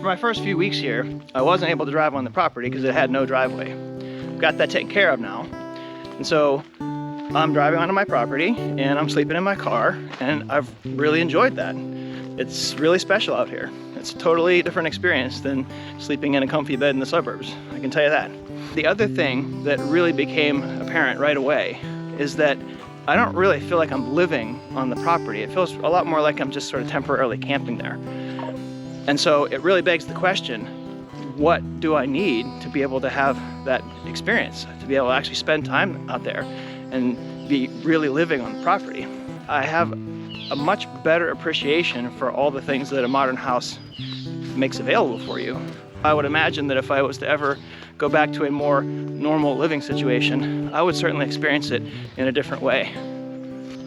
my first few weeks here, I wasn't able to drive on the property because it had no driveway. Got that taken care of now. And so I'm driving onto my property and I'm sleeping in my car, and I've really enjoyed that. It's really special out here. It's a totally different experience than sleeping in a comfy bed in the suburbs, I can tell you that. The other thing that really became apparent right away is that I don't really feel like I'm living on the property. It feels a lot more like I'm just sort of temporarily camping there. And so it really begs the question, what do I need to be able to have that experience, to be able to actually spend time out there and be really living on the property? I have a much better appreciation for all the things that a modern house makes available for you. I would imagine that if I was to ever go back to a more normal living situation, I would certainly experience it in a different way.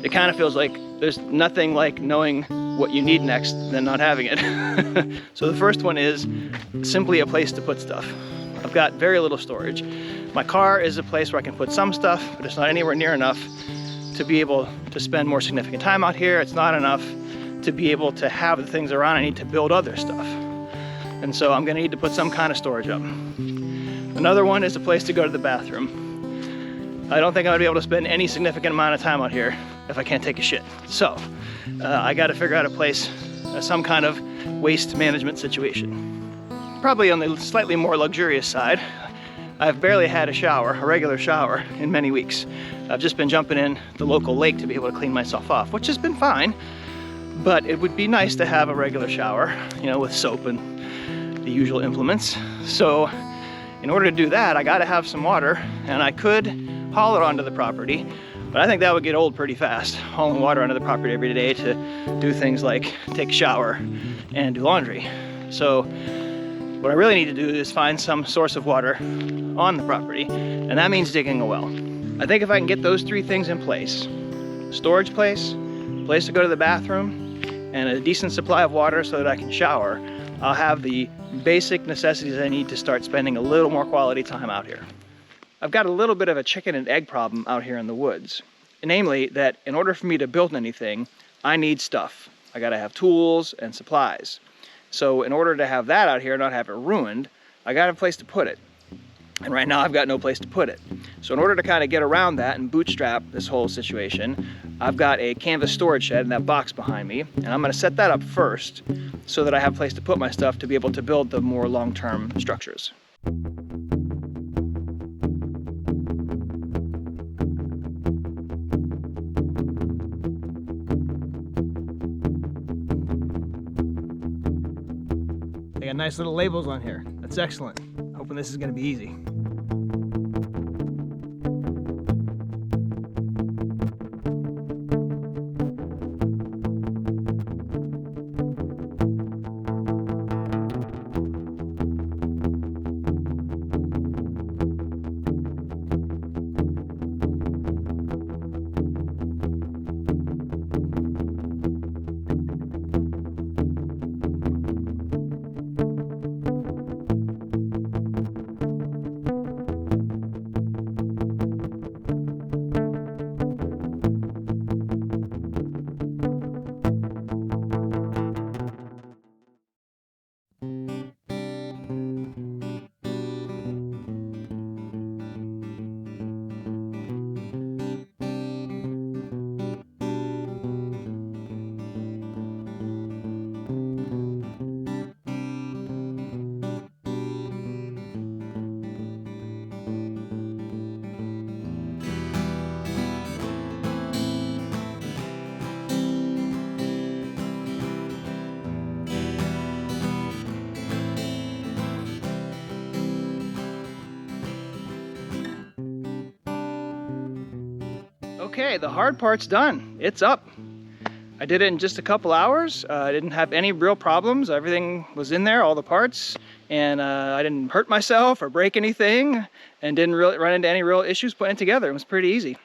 It kind of feels like there's nothing like knowing what you need next than not having it. So the first one is simply a place to put stuff. I've got very little storage. My car is a place where I can put some stuff, but it's not anywhere near enough to be able to spend more significant time out here. It's not enough to be able to have the things around I need to build other stuff. And so I'm gonna need to put some kind of storage up. Another one is a place to go to the bathroom. I don't think I'm gonna be able to spend any significant amount of time out here if I can't take a shit. So I gotta figure out a place, some kind of waste management situation. Probably on the slightly more luxurious side, I've barely had a shower, a regular shower, in many weeks. I've just been jumping in the local lake to be able to clean myself off, which has been fine, but it would be nice to have a regular shower, you know, with soap and the usual implements. So in order to do that, I gotta have some water, and I could haul it onto the property, but I think that would get old pretty fast, hauling water onto the property every day to do things like take a shower and do laundry. So what I really need to do is find some source of water on the property, and that means digging a well. I think if I can get those three things in place, storage place to go to the bathroom, and a decent supply of water so that I can shower, I'll have the basic necessities I need to start spending a little more quality time out here. I've got a little bit of a chicken and egg problem out here in the woods. Namely, that in order for me to build anything, I need stuff. I gotta have tools and supplies. So in order to have that out here and not have it ruined, I gotta have a place to put it. And right now I've got no place to put it. So in order to kind of get around that and bootstrap this whole situation, I've got a canvas storage shed in that box behind me, and I'm gonna set that up first so that I have a place to put my stuff to be able to build the more long-term structures. They got nice little labels on here. That's excellent. Hoping this is gonna be easy. Okay, the hard part's done. It's up. I did it in just a couple hours. I didn't have any real problems. Everything was in there, all the parts, and I didn't hurt myself or break anything, and didn't really run into any real issues putting it together. It was pretty easy.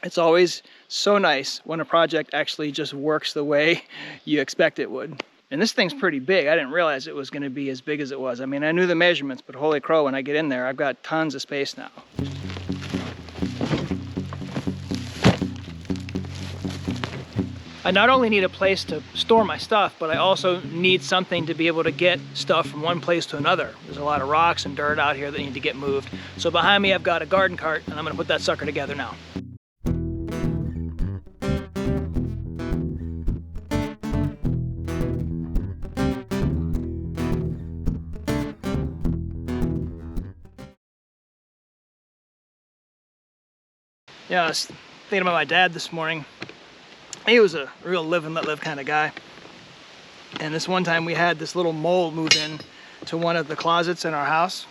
It's always so nice when a project actually just works the way you expect it would. And this thing's pretty big. I didn't realize it was going to be as big as it was. I mean, I knew the measurements, but holy crow, when I get in there, I've got tons of space now. I not only need a place to store my stuff, but I also need something to be able to get stuff from one place to another. There's a lot of rocks and dirt out here that need to get moved. So behind me I've got a garden cart, and I'm gonna put that sucker together now. Yeah, I was thinking about my dad this morning. He was a real live and let live kind of guy. And this one time we had this little mole move in to one of the closets in our house.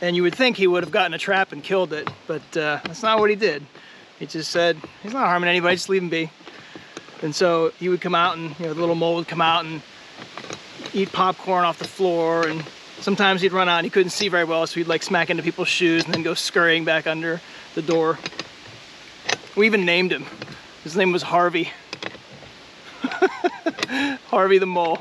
And you would think he would have gotten a trap and killed it, but that's not what he did. He just said, he's not harming anybody, just leave him be. And so he would come out and, the little mole would come out and eat popcorn off the floor, and sometimes he'd run out and he couldn't see very well, so he'd like smack into people's shoes and then go scurrying back under the door. We even named him. His name was Harvey. Harvey the mole.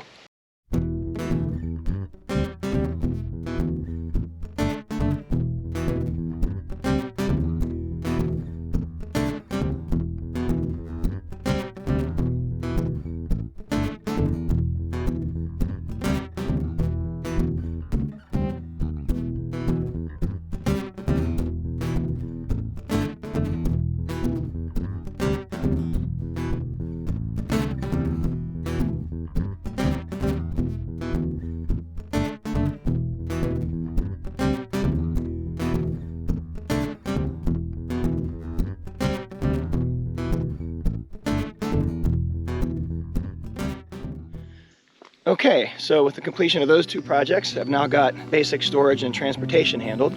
Okay, so with the completion of those two projects, I've now got basic storage and transportation handled.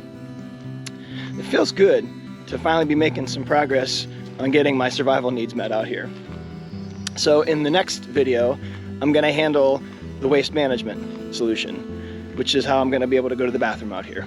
It feels good to finally be making some progress on getting my survival needs met out here. So in the next video, I'm going to handle the waste management solution, which is how I'm going to be able to go to the bathroom out here.